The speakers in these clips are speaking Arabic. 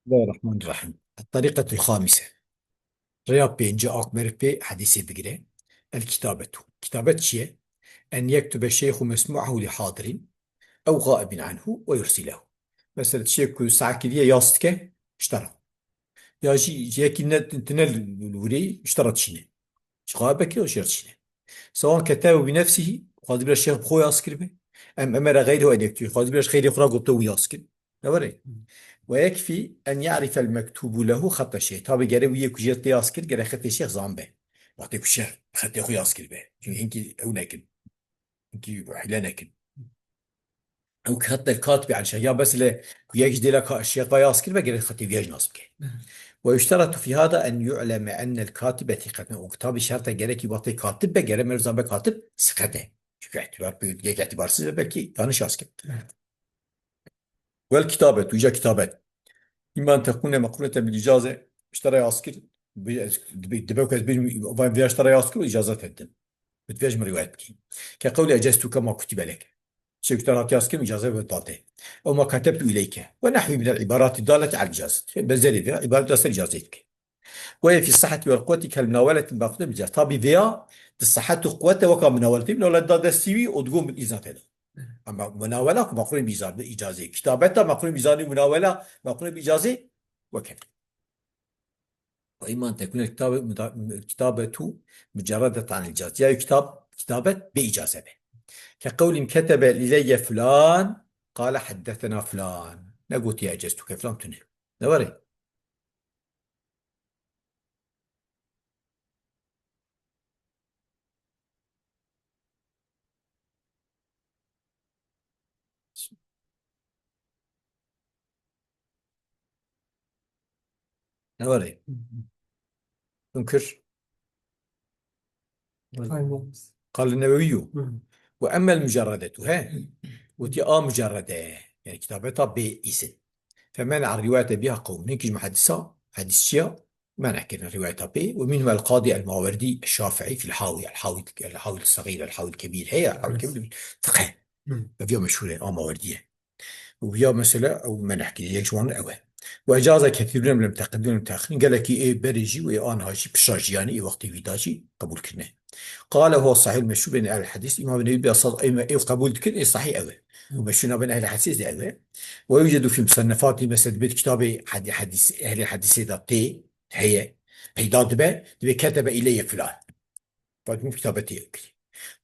الله الرحمن الرحيم. الطريقة الخامسة رياض بينجا أكبر في حديث بقرة الكتابة. كتابة شيء أن يكتب الشيخ مسموعه لحاضر أو غائب عنه ويرسله. مثلا الشيخ ساعة كذا ياستك اشترى يا كنا تنل الولي اشترت شيء غائبك وشرت شيء سواء كتبه بنفسه قد بلا الشيخ بخو ياسكر به أم أمر غيره أن يكتب قد بلا خير يقرأ قبطه ياسكر لا. ويكفي أن يعرف المكتوب له خط الشيخ. طبعا جرب ويكو ياسكر جرب خط الشيخ زامبه وقت يكو الشيخ خط يخو ياسكر به يعني إنكي أو ناكل إنكي وحلا ناكل أو خط الكاتب عن شيء بس له يجد لك الشيخ ياسكر به جرب خط يجي ناسبك. ويشترط في هذا أن يعلم أن الكاتب ثقة وكتاب شرط جرب يبطي كاتب به جرب مرزا كاتب ثقته شو اعتبار بيجي اعتبار سيد بلكي أنا شاسكر. والكتابة توجد كتابات إما أن تكون مقرونة بالإجازة اشترى ياسكر دبوك بين فيها اشترى ياسكر وإجازة تقدم بتفيش من روايتك كقول أجزتك ما كتب لك شيء اشترى ياسكر إجازة وتعطيه أو ما كتبت إليك ونحو من العبارات الدالة على الإجازة بزل فيها عبارة تصل إجازتك. وهي في الصحة والقوة كالمناولة المأخوذة بالإجازة طبي فيها الصحة والقوة وكمناولة من أولاد داد السيوي وتقوم بالإجازة. أما مناولة مقرون بإجازة كتابتها مقرون بإجازة مناولة مقرون بإجازة وكذا. وإما أن تكون الكتابة مجردة عن الإجازة يعني كتابة بإجازة به كقول كتب إلي فلان قال حدثنا فلان نقول يا أجزتك فلان تنه نوري. نوري تنكر. قال النووي وأما المجردة ها وتي مجردة يعني كتابتها باسم فمنع الرواية بها قوم هيك محدثة حديثية منع كنا الرواية به ومنهم القاضي الماوردي الشافعي في الحاوي الصغير الحاوي الكبير هي الحاوي الكبير فقه فيها مشهورة ماوردية وفيها مثلا أو منع كده يجوان أوه. وأجاز كثيرون من المتقدمين والمتأخرين قال لك إيه بريجي وإيه أنا هاشي بشاجي يعني إيه وقت فيداجي قبول كنا. قال هو الصحيح المشهور بين أهل الحديث إمام النبي بأصل إيه قبول كن إيه صحيح أوه ومشهور بين أهل الحديث دي أوه. ويوجد في مصنفات مثل بيت كتاب حديث أهل الحديث ذاتي هي هيداد به كتب إلي فلان فمن كتابتي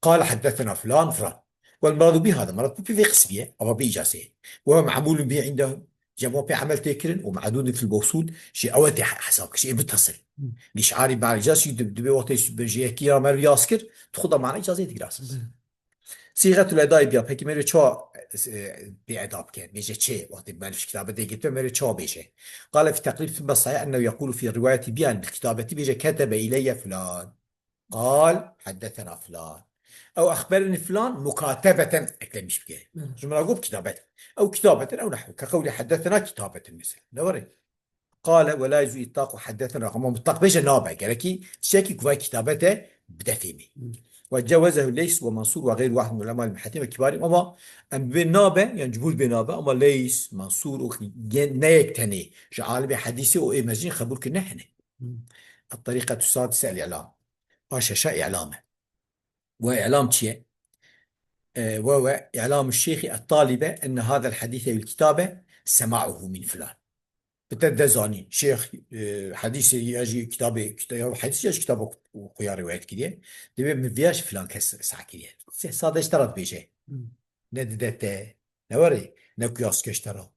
قال حدثنا فلان فلان والمراد به هذا مراد في قسمية أو بإجازة وهو معمول به عندهم جمع في عمل تكرن ومعدود في الوصول شيء أول حساب شيء متصل مش عارف مع الإجازة دبي وقت بجيه كيا مر ياسكر تخضع مع الإجازة تجلس صيغة الأداء بيا بحكي مري شو بأداب كان بيجي شيء وقت ما في كتابة ديجيت مري شو بيجي قال في تقريب ثم الصحيح أنه يقول في الرواية بيان بالكتابة بيجي كتب إلي فلان قال حدثنا فلان أو أخبرني فلان مكاتبة أكلم مش بكيه شو مرقوب كتابة أو كتابة أو نحو كقول حدثنا كتابة مثلا دوري. قال ولا يجوز إطلاق حدثنا رقم مطلق بيجي نابع كي شاكي كواي كتابته بدفيمي وجوزه ليس ومنصور وغير واحد من العلماء المحدثين الكبار أما أم بالنابع يعني جبول بنابع أما ليس منصور نيك تاني جعل بحديثه وإيه مجين خبر كنحن. الطريقة السادسة الإعلام وشاشة إعلامه وإعلام شيء وهو إعلام الشيخ الطالبة أن هذا الحديث بالكتابة سماعه من فلان بتدزاني شيخ حديث يجي كتاب حديث يجي كتابه وقيا روايات كده دبي من فياش فلان كسر ساعة كده صاد اشترط بيجي نددت نوري نقياس كاشترى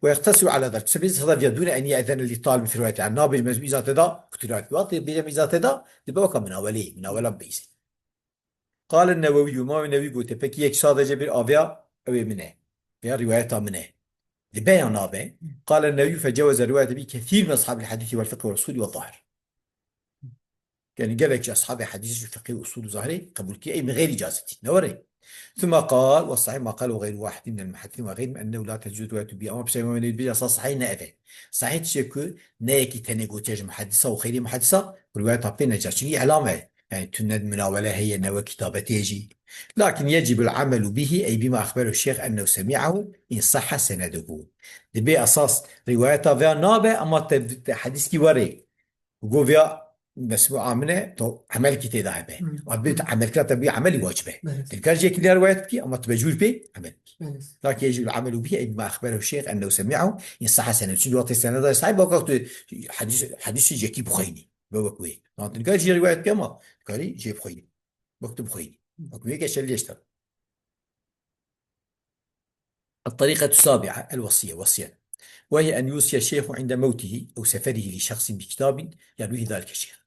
ويقتصر على ذلك سبيل صدر دون أن يأذن للطالب في رواية عن نابل ميزات ذا اختلاف واطي بميزات ذا دبوك من أولا بيسي. قال النووي ما النووي قلت peki yek sadece bir avya منه veya rivayet منه لبيان نابه. قال النووي فجوز الرواية بكثير من أصحاب الحديث والفقه والأصول والظاهر يعني قال لك أصحاب الحديث والفقه والأصول والظاهر قبول كي أي من غير إجازتي نوري. ثم قال والصحيح ما قاله غير واحد من المحدثين وغيرهم أنه لا تجوز رواية بأمر بسيما من البيع صحيح نأذى صحيح تشكو نايكي تنيجو تيج محدثة وخيري محدثة رواية بين نجاشي علامة يعني تند مناولة هي نوى كتابتيجي، لكن يجب العمل به أي بما أخبره الشيخ أنه سمعه إن صح سنده. دبي أساس روايته فيها نابع أما حديث كي وري وقوفيا مسموعة منه تو عمل كي تدا به وبيت عمل كلا تبي عمل واجبه تلقى كي روايتك أما تبجوج به عمل، لكن يجب العمل به أي بما أخبره الشيخ أنه سمعه إن صح سنده. شنو وقت السنة صحيح بقى حديث جاكي بخيني بوكوي ما تلقى جي رواية كما قالي جي بخيني بكتب بخيني بكوي كاش اللي يشتغل. الطريقة السابعة الوصية وصية، وهي أن يوصي الشيخ عند موته أو سفره لشخص بكتاب يرويه ذلك الشيخ.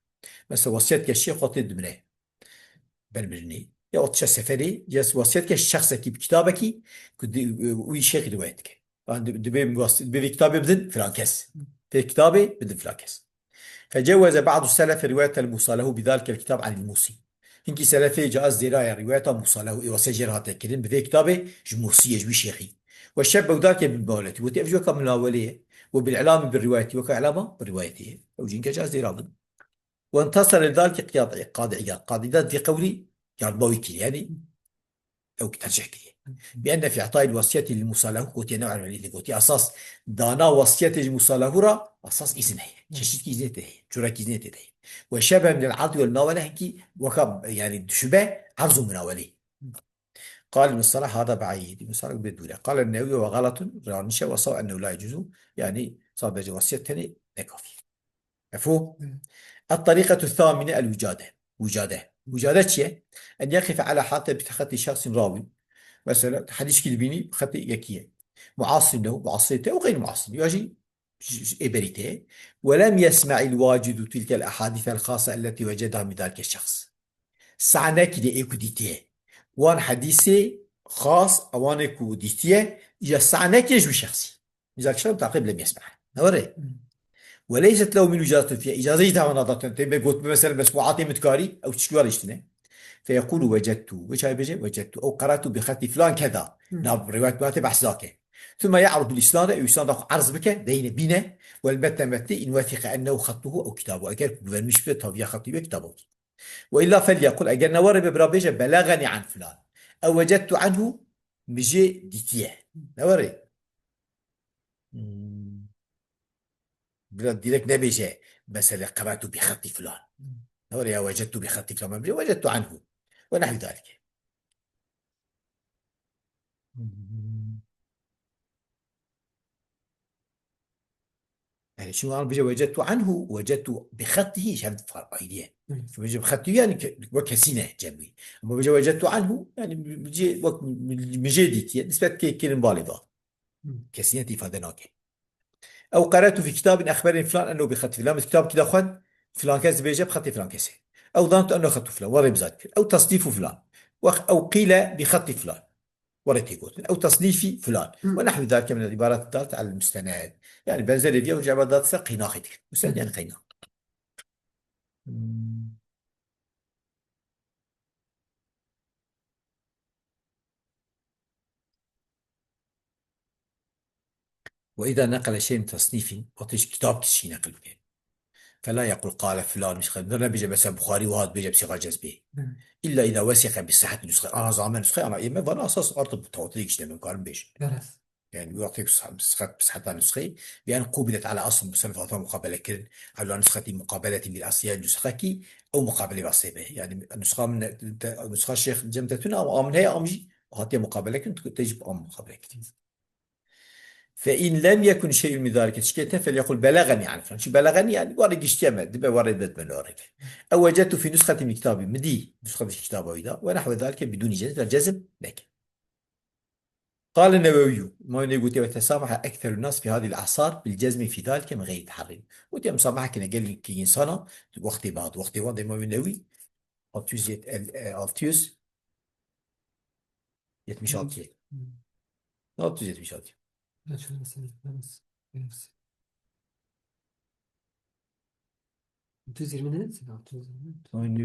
مثلا وصيتك الشيخ وطيد منه بالبرني يا وطش سفري جس وصيتك الشخص كي بكتابك كد وي شيخ روايتك دبي دبي كتابي بدن فلان كاس في كتابي بدن فلان كاس. فجوز بعض السلف رواية الموصى له بذلك الكتاب عن الموصي. هنكي سلفي جاز دراية رواية موصى له وسجل هذا الكلام بذي كتابه جموصية جوي شيخي، والشاب ذاك بالمولات وتأفجوا كم الأولية وبالإعلام بالرواية وكإعلامه بروايته وجينك جاز دراية. وانتصر لذلك قاضي عياض قاضي ذات في قولي يعني ضويك يعني أو ترجح كي بأن في إعطاء الوصية للموصى له قوتي نوعا من اللي قوتي أساس دانا وصية الموصى له را أساس إذن هي ششت كي إذن هي جرا كي إذن هي وشبه من العرض والمناولة هنكي وكب يعني شبه عرض مناولة. قال المصطلح هذا بعيد المصطلح بدولة. قال النووي وغلط رانشة وصو أنه لا يجوز يعني صار وصية تاني نكافي مفهوم. الطريقة الثامنة الوجادة وجادة شيء أن يقف على حاطة بتخطي شخص راوي مثلا حديث كلبيني خطي يكيه معاصر له معاصرته أو غير معاصر يجي إبريته ولم يسمع الواجد تلك الأحاديث الخاصة التي وجدها من ذلك الشخص سعنا كده إيكوديتيه وان حديثي خاص أوان إيكوديتيه يسعنا كده جو شخصي لذلك شخص تعقيب لم يسمع نوري وليست له من إجازة فيها إجازة تاوانا تبي قلت مثلا مسموعاتي متكاري أو تشكوار يشتني فيقول وجدت وش هاي بيجي وجدت أو قرأت بخط فلان كذا نعم رواية ماتي بحث ذاك ثم يعرض الإسناد أو إسناد عرض بك دين بينه والمتن متن إن وثق أنه خطه أو كتابه أجل مش في خطي بكتابه وإلا فليقل أجل نور ببرابيجة بلغني عن فلان أو وجدت عنه بجي ديتيه نوري بلاد ديريكت نبيجي مثلا قرأت بخط فلان نوري وجدت بخط فلان وجدت عنه ونحو ذلك. يعني شو أنا بيجي وجدت عنه وجدت بخطه شهادة فرق أيديه بيجي بخطه يعني وكسينة جنبي أما بيجي وجدت عنه يعني بيجي وقت مجدد يعني نسبة كلمة بالغة كسينة إفادة. أو قرأت في كتاب أخبرني فلان أنه بخط فلان الكتاب كده خن فلان كاس بيجي بخط فلان كاس أو ظننت أنه خط فلان ورم ذلك أو تصنيف فلان أو قيل بخط فلان ورث يقول أو تصنيف فلان ونحو ذلك من العبارات الدالة على المستند يعني بنزل اليوم وجاب عبارات قناختك مستند يعني قنا. وإذا نقل شيء من تصنيف وطيش كتاب تشي نقل به فلا يقول قال فلان مش خلنا لا بيجي بس البخاري وهذا بيجي بصيغة جزبية إلا إذا وثق بصحة النسخة أنا زعما نسخة أنا إما بنا أساس أرتب توثيق من قارن بيش يعني يعطيك بصحة النسخة بأن قوبلت على أصل مصنفات مقابلة كرن على نسخة مقابلة بالأصلية النسخة كي أو مقابلة بأصلية يعني النسخة من النسخة الشيخ جمتتنا أو من هي أمجي وهاتي مقابلة كنت تجيب أم مقابلة كتير. فإن لم يكن شيء من ذلك تشكيته فليقل بلغني عن فلان شو بلغني يعني ورد اشتمل دبا ورد من ورد أو وجدت في نسخة من كتابي مدي نسخة الكتاب إذا ونحو ذلك بدون جزم الجزم لكن. قال النووي ما يقول وتسامح أكثر الناس في هذه الأعصار بالجزم في ذلك من غير تحريم وتي مسامحة كنا قال كي إنسانة وقت بعض ما النووي ألتيوس ألتيوس يتمشاتي ألتيوس يتمشاتي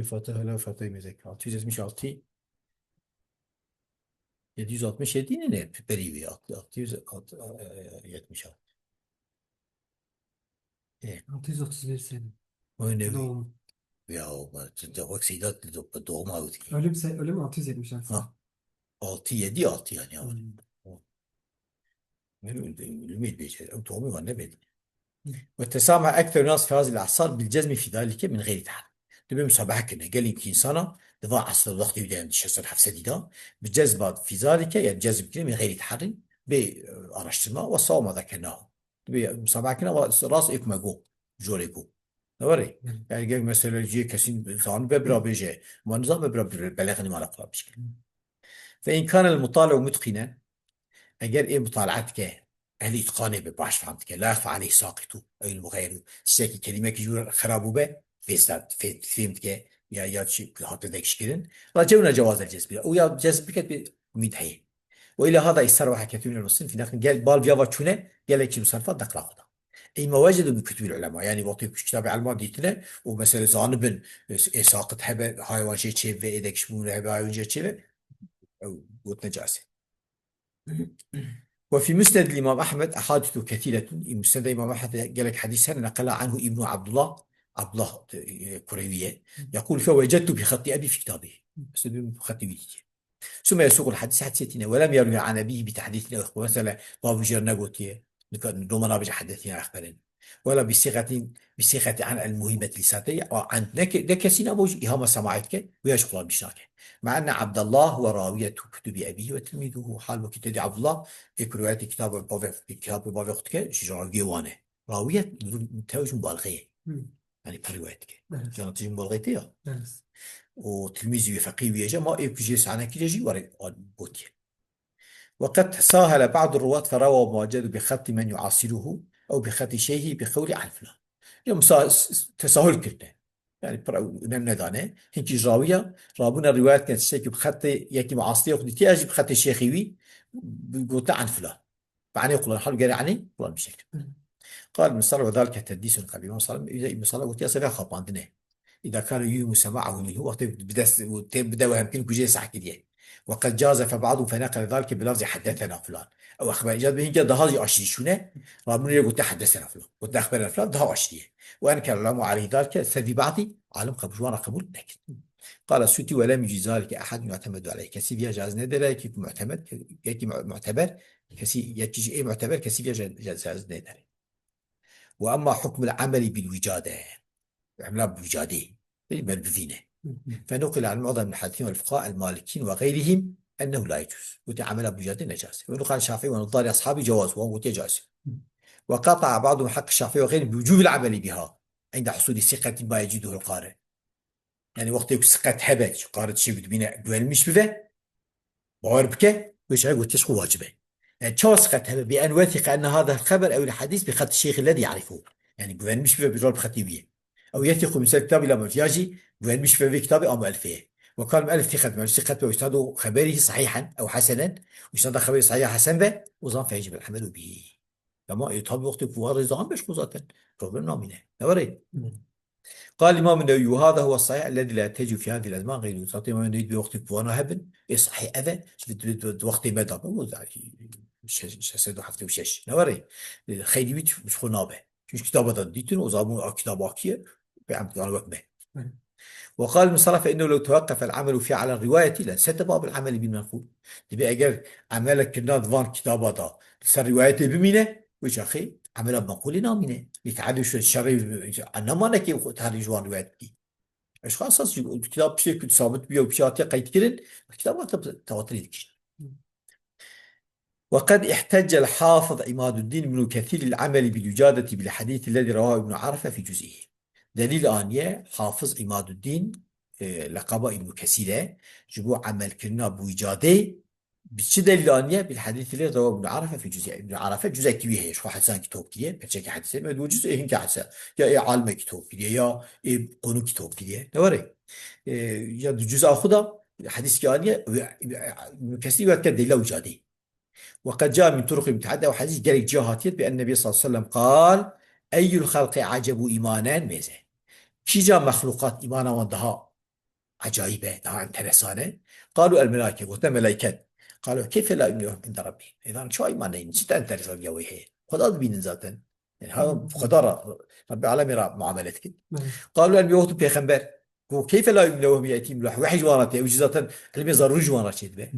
فتح لا فتح مزك ألتيوس يتمشاتي 767 ne perivi 670 631 sene o nevi doğum. Ya bak Sedat doğma avdi. Ölüm 676. Ha 6 7 6 yani ya. Hmm. من البيت تومي وانا بيت والتسامح أكثر الناس في هذه الأعصار بالجزم في ذلك من غير تعب تبي مسابحة كنا قال يمكن سنة ضاع عصر الوقت يبدأ عند الشخص حفصة ديدا بالجذب في ذلك يعني جذب كنا من غير تحري بأرشتما والصوم هذا كناه تبي مسابحة كنا راس إكما جو جوريكو نوري يعني قال مثلا جي كسين زان ببرا بيجي ما نظام ببرا بلغني ما لا مشكلة فإن كان المطالع متقنا اگر این مطالعات اهل اتقانه به باش فهمت که لا يخفى عليه ساقطه او المغير سيكي كلمه كي جور خرابو به فيستات فهمت که يا شيء حتى ذاك شكلن رجونا جواز الجذب او يا جذب بك مدحيه والى هذا يستروح كثير من المسلمين في داخل قال بال فيافا تشونه قال لك مصنفات دقلا خدا اي ما وجدوا من كتب العلماء يعني وقت كتاب علماء ديتنا ومثلا زانبن ساقط هبه حيوان شيء شيء في ايدك شمول هبه حيوان شيء او قلت نجاسه وفي مسند الإمام أحمد أحاديث كثيرة مسند الإمام أحمد قال لك حديثا نقل عنه ابن عبد الله كروية يقول فوجدت بخط أبي في كتابه بخط بيتي ثم يسوق الحديث حتى ستين ولم يروي عن أبيه بتحديث مثلا باب جرنا قوتي دوما بيجي حدثنا أخبرنا ولا بصيغة عن المهمة لساتي عن نكسين أبوج إهام سماعتك ويا شغل بشناك مع أن عبد الله هو راوية كتب أبيه وتلميذه حال وكتب عبد الله يقرأ كتاب باب وقتك شجرة جوانه راوية متوج مبالغة يعني بروايتك كانت تجي مبالغة وتلميذي فقيه ويجا ما يكجيس عنك كيجي وري بوتي وقد ساهل بعض الرواة فروى ما وجدوا بخط من يعاصره أو بخط شيء بقول عن فلان يوم تساهل كده يعني نمنا دانه هنكي راوية رابونا الروايات كانت تشتكي بخط يكي معاصره وقد تيجي بخط الشيخوي بيقول عن فلان فعني يقول الحال قال يعني فلان بشكل قال ابن صلى وذلك تدليس قبيل ابن صلى إذا ابن صلى وتيصل خط عندنا إذا كان يهم سماعه منه وقت بدأ ويمكن كجي صح كده وقد جاز فبعضهم فنقل ذلك بلفظ حدثنا فلان أو أخبر إجازة به جد هذه أشري شنو رغم أنه قلت حدثنا فلان قلت أخبرنا فلان ده أشري وأنكر العلماء عليه ذلك سذي بعضي عالم قبل وانا قبول لكن قال السوتي ولم يجي ذلك أحد يعتمد عليه كسي فيها جاز ندر يكي معتمد يكي معتبر كسي يكي أي معتبر كسي فيها جاز ندر وأما حكم العمل بالوجادة عملها بوجاده بل بذينه فنقل عن معظم المحدثين والفقهاء المالكيين وغيرهم أنه لا يجوز وتعمل بوجاده نجاسة ونقل عن الشافعي ونظار أصحابه جواز وهو جائز وقطع بعضهم حق الشافعي وغيره بوجوب العمل بها عند حصول ثقة ما يجده القارئ يعني وقت يكون ثقة هبج قارئ شيء بدون مش بذا باور بك وش عقول تشخو واجبه يعني شو ثقة بأن وثق أن هذا الخبر أو الحديث بخط الشيخ الذي يعرفه يعني بأن مش بجرب بخطيبية أو يثق من كتاب إلى مرجاجي بأن مش في كتاب أو مؤلفه وكان مؤلف ثقة من ثقة ويسناد خبره صحيحا أو حسنا ويسناد خبره صحيحا حسن به وظن فيجب العمل به كما يطلب وقت فوار الزام بش خصوصا بروبلم نامينه نوري قال الإمام النووي وهذا هو الصحيح الذي لا تجد في هذه الأزمان غيره تعطي الإمام النووي بوقت بوانا هبن صحيح أذى وقت مدى مش هسيدو حفتي وشش نوري خيدي بيت مش خنابه مش كتابة ديتون وزابون كتاب واكية بعمد على وقت به وقال المصرف فإنه لو توقف العمل فيه على الرواية لانسد باب العمل بالمنقول تبي أجر عملك كنا ضمان كتابة صار رواية بمينة وش أخي عمل بنقول نامينة يتعدوا شو الشر أنا ما نكيم هذه جوان رواية دي أشخاص الكتاب بشيء كنت ثابت بيه وبشيء قيد كلن الكتابات تواتر يدكش وقد احتج الحافظ عماد الدين بن كثير العمل بالوجادة بالحديث الذي رواه ابن عرفة في جزئه دليل آنية حافظ عماد الدين لقب ابن كثير جبو عمل كرنا بوجادة بش دليل آنية بالحديث الذي رواه ابن عرفة في جزئه ابن عرفة جزء كبير هي شو حسان كتاب كده بتشكي حديثه ما دو جزء هنك حسان يا عالم كتاب كده يا قانون كتاب كده نوري يا دو جزء خدا حديث كانية ابن كثير وقت دليل وجادة وقد جاء من طرق متعددة وحديث جاري جاهاتيت بأن النبي صلى الله عليه وسلم قال أي الخلق عجب إيمانا ميزة كي جاء مخلوقات إيمانا وندها عجائبة دها انترسانة قالوا الملائكة قلت ملائكة قالوا كيف لا يؤمنون عند ربي إذا شو إيمانين ستة انترسان يويه خد أضبين ذاتا يعني هذا قدر رب العالمين معاملتك. بله. قالوا أن بيوتوا بيغمبر كيف لا يؤمن وهم يأتيهم لح وحي جوانته وجزة علم ضروري جوانا شيء به.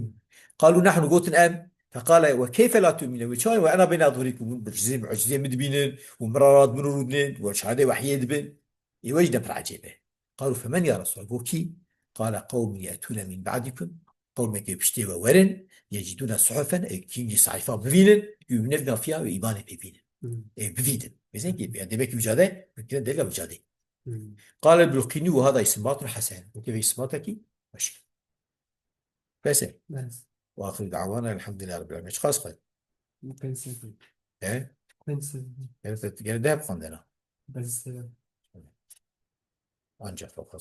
قالوا نحن قوت أم فقال وكيف لا تؤمنون وشاي وأنا بين أظهركم معجزين مدبينين ومرارات مرودين وشهادة وحي دبن يوجد نفر عجيبه. قالوا فمن يا رسول الله كي قال قوم يأتون من بعدكم قوم يبشتوا ورن يجدون صحفا كينجي صحيفة بفينن يؤمنون فيها وإيمان بفينن بفيدن مثلا يعني demek ki mücadele mümkün değil mücadele. قال البلقيني وهذا إسمات حسن وكيف إسماتك ماشي بس بس وآخر دعوانا الحمد لله رب العالمين خلاص قد pense. إيه Pense. يعني ده عندنا بس أنجح فوق